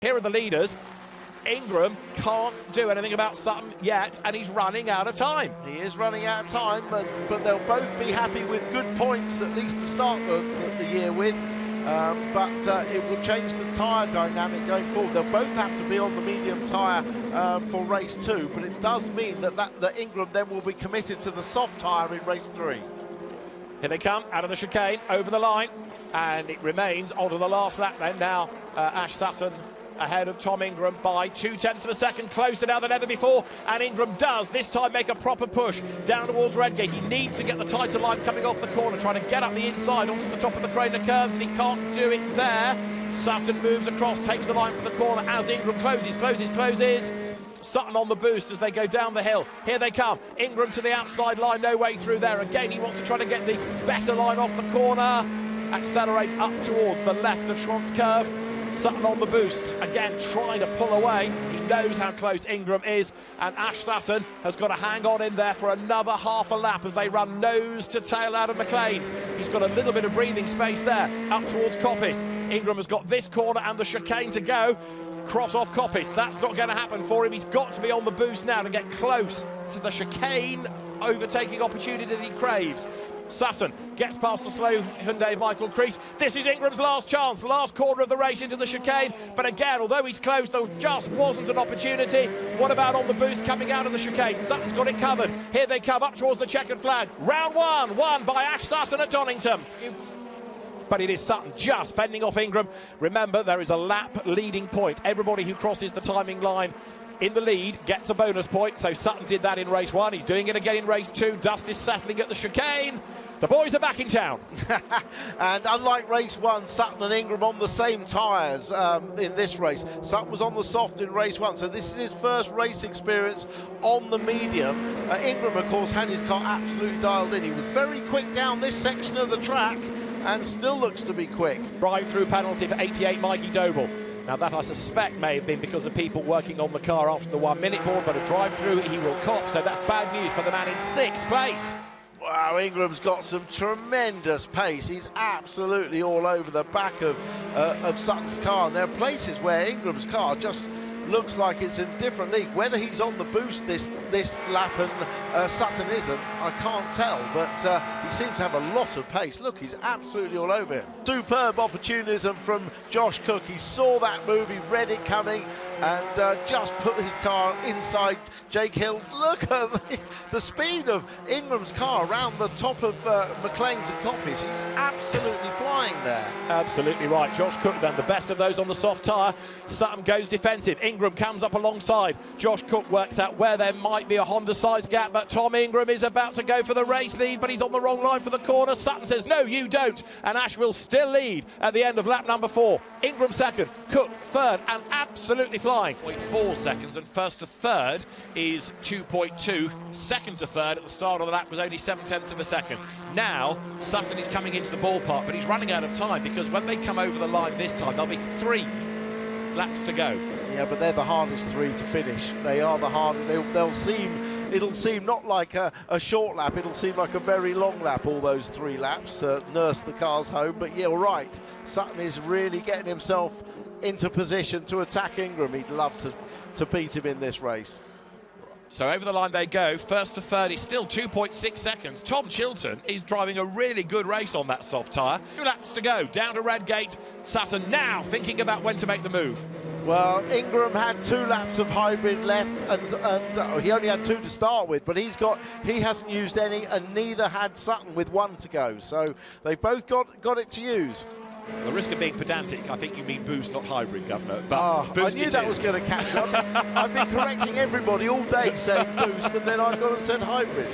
Here are the leaders. Ingram can't do anything about Sutton yet, and he's running out of time. He is running out of time, but they'll both be happy with good points, at least to start the year with. But it will change the tyre dynamic going forward. They'll both have to be on the medium tyre for race 2, but it does mean that Ingram then will be committed to the soft tyre in race 3. Here they come, out of the chicane, over the line, and it remains onto the last lap then. Now Ash Sutton ahead of Tom Ingram by 0.2 of a second, closer now than ever before, and Ingram does this time make a proper push down towards Redgate. He needs to get the tighter line coming off the corner, trying to get up the inside onto the top of the Craner curves, and he can't do it there. Sutton moves across, takes the line for the corner as Ingram closes. Sutton on the boost as they go down the hill. Here they come. Ingram to the outside line, no way through there. Again, he wants to try to get the better line off the corner. Accelerate up towards the left of Schwant's curve. Sutton on the boost, again trying to pull away. He knows how close Ingram is, and Ash Sutton has got to hang on in there for another half a lap as they run nose to tail out of McLean's. He's got a little bit of breathing space there, up towards Coppice. Ingram has got this corner and the chicane to go. Cross off Coppice, that's not going to happen for him. He's got to be on the boost now to get close to the chicane overtaking opportunity that he craves. Sutton gets past the slow Hyundai Michael Crease. This is Ingram's last chance, the last corner of the race into the chicane. But again, although he's close, there just wasn't an opportunity. What about on the boost coming out of the chicane? Sutton's got it covered. Here they come up towards the checkered flag. Round one, won by Ash Sutton at Donington. But it is Sutton just fending off Ingram. Remember, there is a lap leading point. Everybody who crosses the timing line in the lead gets a bonus point. So Sutton did that in race 1. He's doing it again in race 2. Dust is settling at the chicane. The boys are back in town. And unlike race 1, Sutton and Ingram on the same tyres in this race. Sutton was on the soft in race 1, so this is his first race experience on the medium. Ingram, of course, had his car absolutely dialed in. He was very quick down this section of the track and still looks to be quick. Drive-through penalty for 88 Mikey Doble. Now that I suspect may have been because of people working on the car after the 1 minute board, but a drive-through he will cop, so that's bad news for the man in 6th place. Wow, Ingram's got some tremendous pace. He's absolutely all over the back of Sutton's car. And there are places where Ingram's car just looks like it's in a different league. Whether he's on the boost this lap and Sutton isn't, I can't tell. But he seems to have a lot of pace. Look, he's absolutely all over it. Superb opportunism from Josh Cook. He saw that move, he read it coming, and just put his car inside Jake Hill. Look at the speed of Ingram's car around the top of McLean's and Coppice. He's absolutely flying there. Absolutely right. Josh Cook then, the best of those on the soft tyre. Sutton goes defensive. Ingram comes up alongside. Josh Cook works out where there might be a Honda-sized gap, but Tom Ingram is about to go for the race lead, but he's on the wrong line for the corner. Sutton says, no, you don't. And Ash will still lead at the end of lap number 4. Ingram second, Cook third, and absolutely flying. 0.4 seconds, and first to third is 2.2. Second to third at the start of the lap was only 0.7 of a second. Now, Sutton is coming into the ballpark, but he's running out of time because when they come over the line this time, there'll be 3 laps to go. Yeah, but they're the hardest 3 to finish. They are the hardest. It'll seem not like a short lap, it'll seem like a very long lap, all those 3 laps, nurse the cars home. But yeah, right, Sutton is really getting himself into position to attack Ingram. He'd love to beat him in this race. So over the line they go. First to third is still 2.6 seconds. Tom Chilton is driving a really good race on that soft tyre. 2 laps to go, down to Redgate. Sutton now thinking about when to make the move. Well, Ingram had 2 laps of hybrid left, and he only had 2 to start with, but he hasn't used any, and neither had Sutton with 1 to go. So they've both got it to use. The risk of being pedantic, I think you mean boost, not hybrid, Governor. But boost I knew that was going to catch up. I've been correcting everybody all day saying boost, and then I've gone and said hybrid.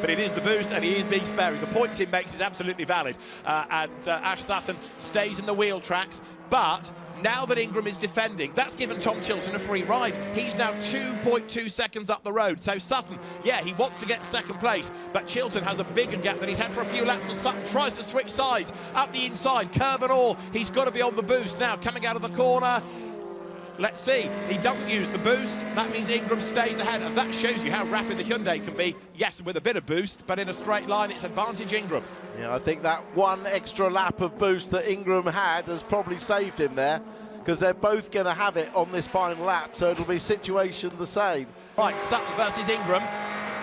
But it is the boost, and he is being sparing. The point Tim makes is absolutely valid. Ash Sutton stays in the wheel tracks, but now that Ingram is defending, that's given Tom Chilton a free ride. He's now 2.2 seconds up the road. So Sutton, yeah, he wants to get second place, but Chilton has a bigger gap than he's had for a few laps, so Sutton tries to switch sides up the inside, curb and all. He's got to be on the boost now, coming out of the corner. Let's see. He doesn't use the boost. That means Ingram stays ahead, and that shows you how rapid the Hyundai can be. Yes, with a bit of boost, but in a straight line, it's advantage Ingram. Yeah, I think that 1 extra lap of boost that Ingram had has probably saved him there. because they're both going to have it on this final lap, so it'll be situation the same. Right, Sutton versus Ingram.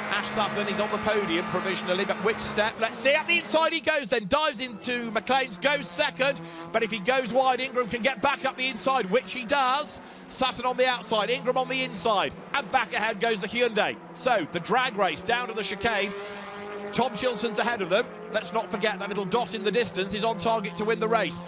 Ash Sutton is on the podium provisionally, but which step? Let's see. At the inside he goes, then dives into McLean's, goes second, but if he goes wide, Ingram can get back up the inside, which he does. Sutton on the outside, Ingram on the inside, and back ahead goes the Hyundai. So the drag race down to the chicane. Tom Chilton's ahead of them. Let's not forget that little dot in the distance is on target to win the race.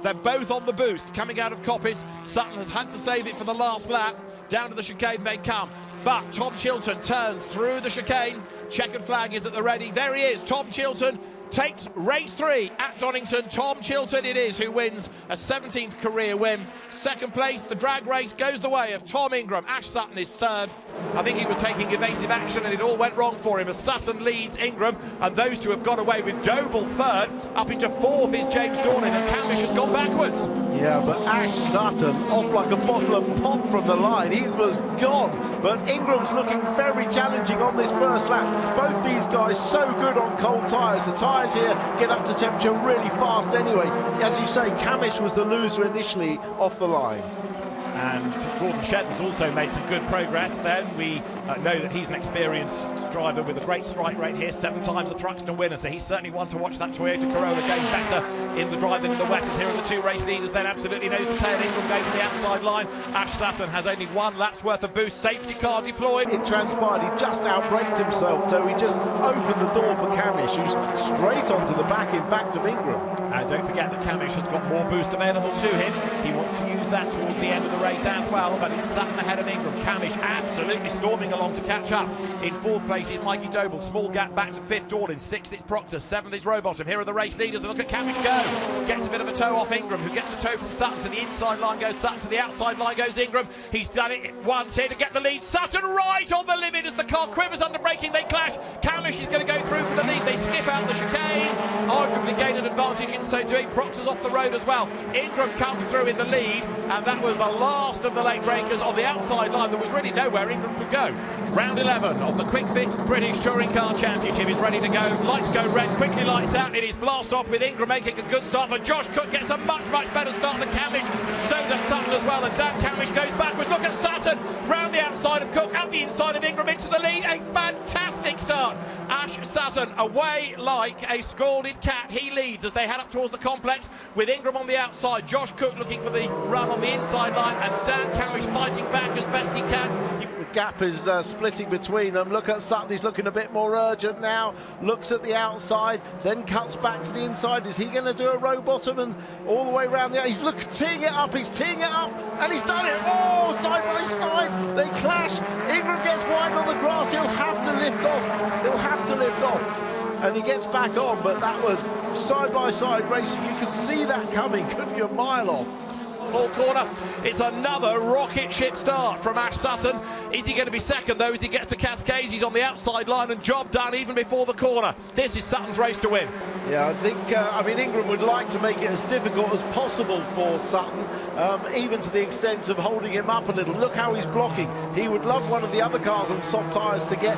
They're both on the boost, coming out of Coppice. Sutton has had to save it for the last lap. Down to the chicane they come. But Tom Chilton turns through the chicane. Checkered flag is at the ready. There he is, Tom Chilton takes race 3 at Donington. Tom Chilton it is who wins a 17th career win. Second place, the drag race goes the way of Tom Ingram. Ash Sutton is third. I think he was taking evasive action and it all went wrong for him as Sutton leads Ingram, and those two have got away with Doble third. Up into fourth is James Dornan, and Camish has gone backwards. Yeah, but Ash Sutton off like a bottle of pop from the line. He was gone, but Ingram's looking very challenging on this first lap. Both these guys so good on cold tyres. The tyres here get up to temperature really fast anyway. As you say, Camish was the loser initially off the line. And Gordon Shedden's also made some good progress then. We know that he's an experienced driver with a great strike rate here, 7 times a Thruxton winner, so he's certainly one to watch. That Toyota Corolla going better in the drive than in the wet, as here are the 2 race leaders then absolutely nose to tail. Ingram goes to the outside line. Ash Sutton has only 1 lap's worth of boost. Safety car deployed. It transpired he just outbraked himself, so he just opened the door for Camish, who's straight onto the back, in fact, of Ingram. And don't forget that Camish has got more boost available to him. He wants to use that towards the end of the race as well, but it's Sutton ahead of Ingram. Camish absolutely storming along to catch up. In 4th place is Mikey Doble. Small gap back to 5th, Dorlin. 6th is Proctor. 7th is Rowbottom. Here are the race leaders. And look at Camish go. Gets a bit of a toe off Ingram, who gets a toe from Sutton. To the inside line goes Sutton. To the outside line goes Ingram. He's done it once here to get the lead. Sutton right on the limit as the car quivers under braking. They clash. Camish is going to go through for the lead. They skip out the chicane. Arguably gain an advantage in so doing. Proctor's off the road as well. Ingram comes through in the lead, and that was the last of the late breakers on the outside line. There was really nowhere Ingram could go. Round 11 of the Quick Fit British Touring Car Championship is ready to go. Lights go red, quickly lights out. It is blast off with Ingram making a good start, but Josh Cook gets a much better start than Camish. So does Sutton as well, and Dan Camish goes backwards. Look at Sutton round the outside of Cook, out the inside of Ingram into the lead. A fantastic start. Ash Sutton away like a scalded cat. He leads as they head up towards the complex with Ingram on the outside. Josh Cook looking for the run on the inside line, and Dan Camish fighting back as best he can. The gap is splitting between them. Look at Sutton, he's looking a bit more urgent now. Looks at the outside, then cuts back to the inside. Is he going to do a row bottom and all the way around there? He's teeing it up, and he's done it. Oh, side by side, they clash. Ingram gets wide on the grass. He'll have to lift off. And he gets back on, but that was side-by-side racing. You could see that coming, couldn't you? A mile off. Full corner. It's another rocket ship start from Ash Sutton. Is he going to be second though as he gets to Cascades? He's on the outside line, and job done even before the corner. This is Sutton's race to win. Yeah, I think, Ingram would like to make it as difficult as possible for Sutton, even to the extent of holding him up a little. Look how he's blocking. He would love one of the other cars on soft tyres to get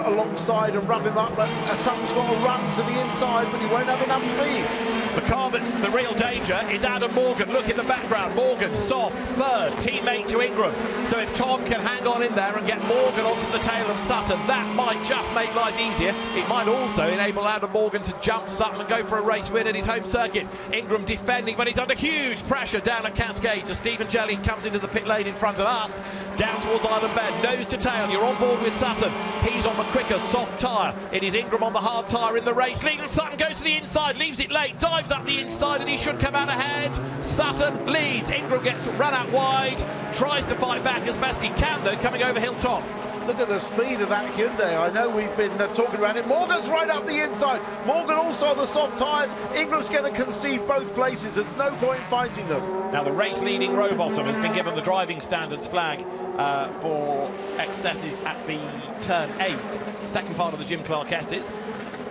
alongside and rough him up, but Sutton's got to run to the inside, but he won't have enough speed. The car that's the real danger is Adam Morgan. Look in the background. Morgan, soft, third, teammate to Ingram. So if Tom can hang on in there and get Morgan onto the tail of Sutton, that might just make life easier. It might also enable Adam Morgan to jump Sutton and go for a race win at his home circuit. Ingram defending, but he's under huge pressure down at Cascades as Stephen Jelly comes into the pit lane in front of us. Down towards Island Bend, nose to tail. You're on board with Sutton. He's on the quicker, soft tyre. It is Ingram on the hard tyre in the race. Lead, and Sutton goes to the inside, leaves it late, dives up the inside, and he should come out ahead. Sutton leads. Ingram gets run out wide, tries to fight back as best he can though, coming over hilltop. Look at the speed of that Hyundai. I know we've been talking about it. Morgan's right up the inside. Morgan also on the soft tyres. Ingram's going to concede both places. There's no point fighting them. Now the race-leading Rowbottom has been given the driving standards flag for excesses at the turn 8, second part of the Jim Clark S's.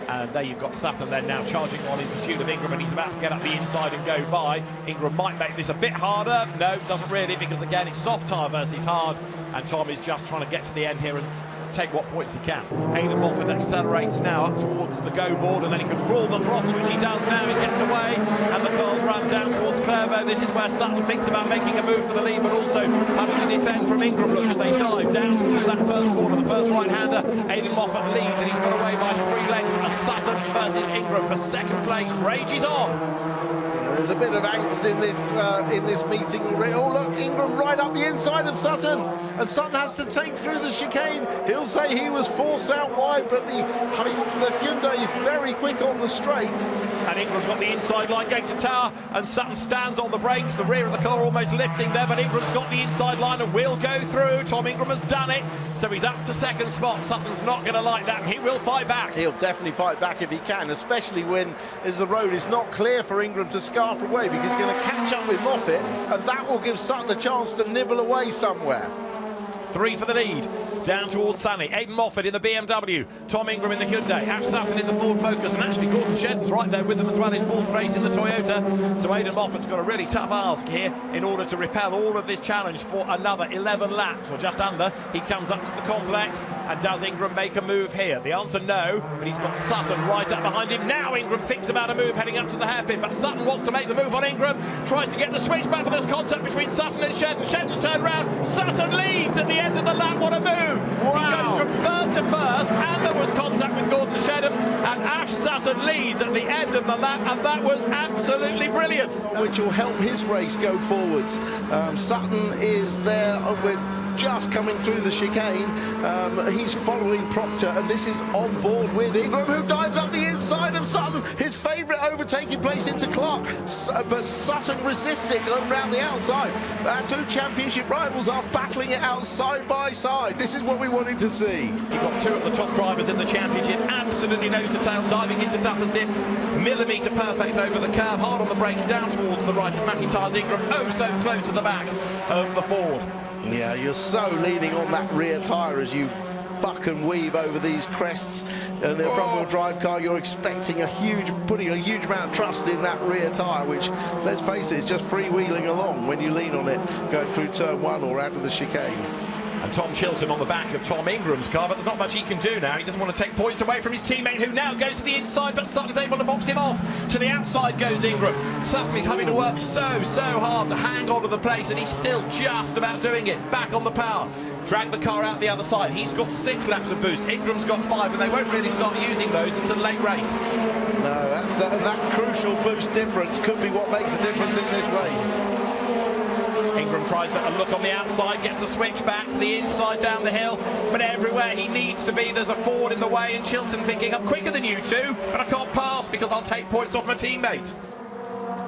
And there you've got Sutton then now charging on in pursuit of Ingram, and he's about to get up the inside and go by. Ingram might make this a bit harder. No, doesn't really, because again it's soft tyre versus hard, and Tom is just trying to get to the end here and take what points he can. Aidan Moffat accelerates now up towards the go board, and then he can floor the throttle, which he does now. He gets away, and the cars run down towards Clervaux. This is where Sutton thinks about making a move for the lead, but also having to defend from Ingram. Look as they dive down towards that first corner, the first right-hander. Aidan Moffat leads, and he's got away by 3 lengths as Sutton versus Ingram for second place rages on. There's a bit of angst in this meeting already. Oh look, Ingram right up the inside of Sutton, and Sutton has to take through the chicane. He'll say he was forced out wide, but the Hyundai is very quick on the straight. And Ingram's got the inside line going to tower, and Sutton stands on the brakes. The rear of the car almost lifting there, but Ingram's got the inside line and will go through. Tom Ingram has done it, so he's up to second spot. Sutton's not going to like that, and he will fight back. He'll definitely fight back if he can, especially when the road is not clear for Ingram to scarp away, because he's going to catch up with Moffat, and that will give Sutton a chance to nibble away somewhere. 3 for the lead, down towards Sunny. Aidan Moffat in the BMW, Tom Ingram in the Hyundai, Ash Sutton in the Ford Focus, and actually Gordon Shedden's right there with them as well in 4th place in the Toyota. So Aidan Moffat's got a really tough ask here in order to repel all of this challenge for another 11 laps, or just under. He comes up to the complex, and does Ingram make a move here? The answer no, but he's got Sutton right up behind him. Now Ingram thinks about a move heading up to the hairpin, but Sutton wants to make the move on Ingram, tries to get the switch back, but there's contact between Sutton and Shedden. Shedden's turned round, Sutton leads at the end of the lap. What a move! Wow. He goes from 3rd to 1st, and there was contact with Gordon Shedden, and Ash Sutton leads at the end of the lap, and that was absolutely brilliant. Which will help his race go forwards. Sutton is there with just coming through the chicane. He's following Proctor, and this is on board with Ingram, who dives up the inside of Sutton, his favourite overtaking place into Clark, but Sutton resists it going round the outside. Our 2 championship rivals are battling it out side by side. This is what we wanted to see. You've got 2 of the top drivers in the championship, absolutely nose to tail, diving into Duffer's Dip, millimetre perfect over the curve, hard on the brakes, down towards the right of McIntyre's Ingram, oh so close to the back of the Ford. Yeah, you're so leaning on that rear tyre as you buck and weave over these crests. And in a front-wheel drive car, you're expecting putting a huge amount of trust in that rear tyre, which, let's face it, is just freewheeling along when you lean on it going through turn 1 or out of the chicane. And Tom Chilton on the back of Tom Ingram's car, but there's not much he can do now. He doesn't want to take points away from his teammate, who now goes to the inside, but Sutton's able to box him off. To the outside goes Ingram. Sutton is having to work so hard to hang on to the place, and he's still just about doing it. Back on the power. Drag the car out the other side. He's got 6 laps of boost. Ingram's got 5, and they won't really start using those. It's a late race. No, that crucial boost difference could be what makes a difference in this race. Ingram tries a look on the outside, gets the switch back to the inside down the hill, but everywhere he needs to be, there's a Ford in the way, and Chilton thinking, I'm quicker than you 2, but I can't pass because I'll take points off my teammate.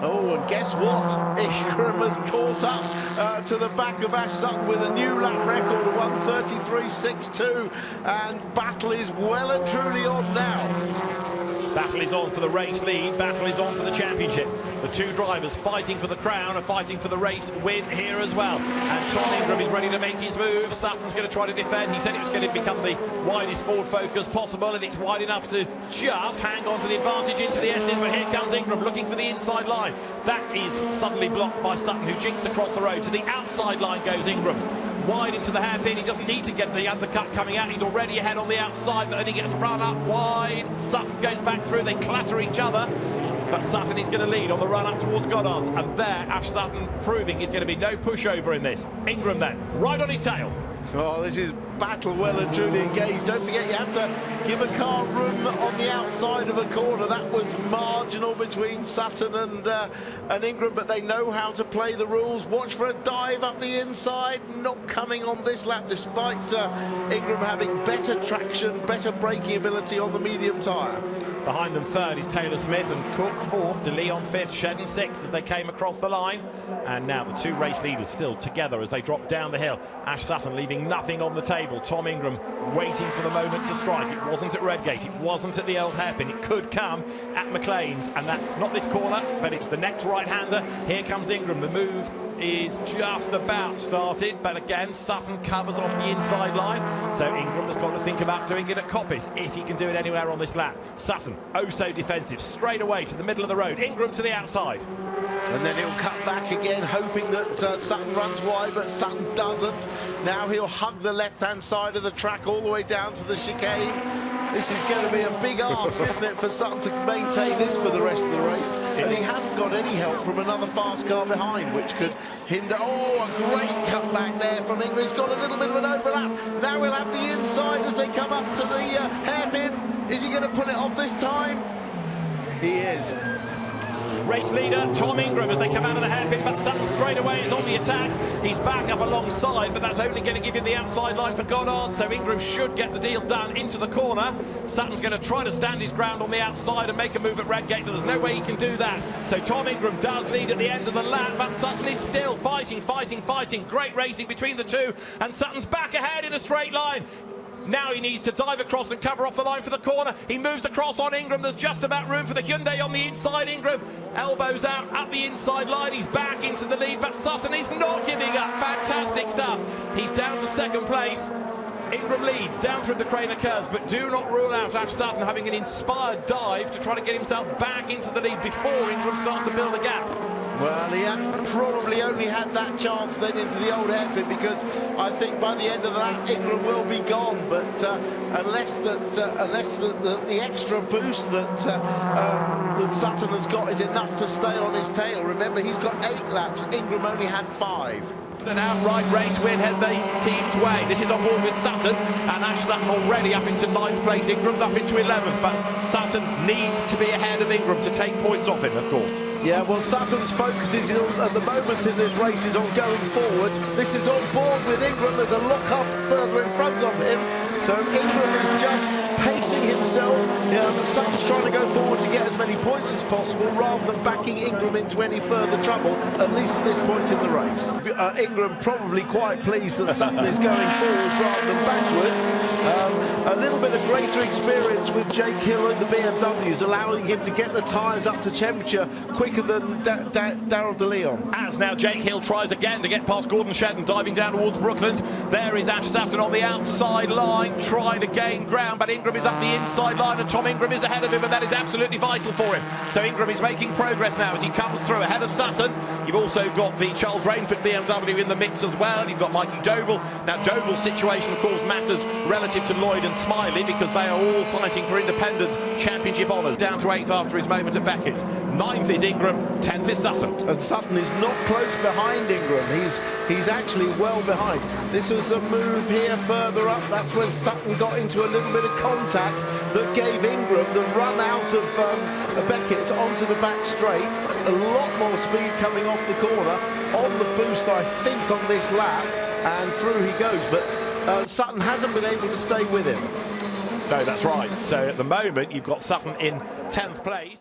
Oh, and guess what? Ingram has caught up to the back of Ash Sutton with a new lap record of 1:33.62, and battle is well and truly on now. Battle is on for the race lead, battle is on for the championship. The 2 drivers fighting for the crown are fighting for the race win here as well. And Tom Ingram is ready to make his move. Sutton's going to try to defend. He said it was going to become the widest Ford Focus possible, and it's wide enough to just hang on to the advantage into the S's, but here comes Ingram looking for the inside line. That is suddenly blocked by Sutton, who jinxed across the road. To the outside line goes Ingram. Wide into the hairpin, he doesn't need to get the undercut coming out, he's already ahead on the outside, but then he gets run up wide. Sutton goes back through, they clatter each other, but Sutton is going to lead on the run up towards Goddard, and there Ash Sutton proving he's going to be no pushover in this. Ingram then, right on his tail. Oh, this is battle well and truly engaged. Don't forget, you have to give a car room on the outside of a corner. That was marginal between Sutton and Ingram, but they know how to play the rules. Watch for a dive up the inside. Not coming on this lap, despite Ingram having better traction, better braking ability on the medium tyre. Behind them 3rd is Taylor Smith, and Cook 4th, De Leon 5th, Shedden 6th as they came across the line. And now the 2 race leaders still together as they drop down the hill. Ash Sutton leaving nothing on the table. Tom Ingram waiting for the moment to strike. It wasn't at Redgate, it wasn't at the old hairpin. It could come at McLean's, and that's not this corner, but it's the next right-hander. Here comes Ingram. The move is just about started, but again Sutton covers off the inside line, so Ingram has got to think about doing it at Coppice if he can do it anywhere on this lap. Sutton, oh so defensive, straight away to the middle of the road. Ingram to the outside. And then he'll cut back again, hoping that Sutton runs wide, but Sutton doesn't. Now he'll hug the left-hand side of the track all the way down to the chicane. This is going to be a big ask, isn't it, for Sutton to maintain this for the rest of the race. And he hasn't got any help from another fast car behind, which could hinder. Oh, a great cutback there from Ingram. He's got a little bit of an overlap. Now we'll have the inside as they come up to the hairpin. Is he going to pull it off this time? He is. Race leader Tom Ingram as they come out of the hairpin, but Sutton straight away is on the attack. He's back up alongside, but that's only going to give him the outside line for Goddard, so Ingram should get the deal done into the corner. Sutton's going to try to stand his ground on the outside and make a move at Redgate, but there's no way he can do that. So Tom Ingram does lead at the end of the lap, but Sutton is still fighting. Great racing between the two, and Sutton's back ahead in a straight line. Now he needs to dive across and cover off the line for the corner. He moves across on Ingram. There's just about room for the Hyundai on the inside. Ingram elbows out at the inside line. He's back into the lead, but Sutton is not giving up. Fantastic stuff. He's down to second place. Ingram leads down through the Craner curves, but do not rule out Ash Sutton having an inspired dive to try to get himself back into the lead before Ingram starts to build a gap. Well, he had probably only had that chance then into the old hairpin, because I think by the end of that Ingram will be gone. But unless the extra boost that Sutton has got is enough to stay on his tail. Remember, he's got 8 laps. Ingram only had 5. An outright race win head the team's way. This is on board with Sutton, and Ash Sutton already up into 9th place. Ingram's up into 11th, but Sutton needs to be ahead of Ingram to take points off him, of course. Yeah, well, Sutton's focus is at the moment in this race is on going forward. This is on board with Ingram. There's a lock up further in front of him, so Ingram is just pacing himself. Sutton's trying to go forward to get as many points as possible rather than backing Ingram into any further trouble, at least at this point in the race. Ingram probably quite pleased that Sutton is going forwards rather than backwards. A little bit of greater experience with Jake Hill and the BMWs, allowing him to get the tyres up to temperature quicker than Daryl De Leon. As now Jake Hill tries again to get past Gordon Shedden, diving down towards Brooklands. There is Ash Sutton on the outside line, trying to gain ground, but Ingram is up the inside line, and Tom Ingram is ahead of him, and that is absolutely vital for him. So Ingram is making progress now as he comes through ahead of Sutton. You've also got the Charles Rainford BMW in the mix as well. You've got Mikey Doble. Now Doble's situation, of course, matters relative to Lloyd and Smiley, because they are all fighting for independent championship honours. Down to 8th after his moment at Beckett's. 9th is Ingram, 10th is Sutton. And Sutton is not close behind Ingram. He's actually well behind. This was the move here further up. That's when Sutton got into a little bit of contact that gave Ingram the run out of Beckett's onto the back straight. A lot more speed coming off the corner. On the boost, I think, on this lap. And through he goes. But Sutton hasn't been able to stay with him. No, that's right. So at the moment, you've got Sutton in 10th place.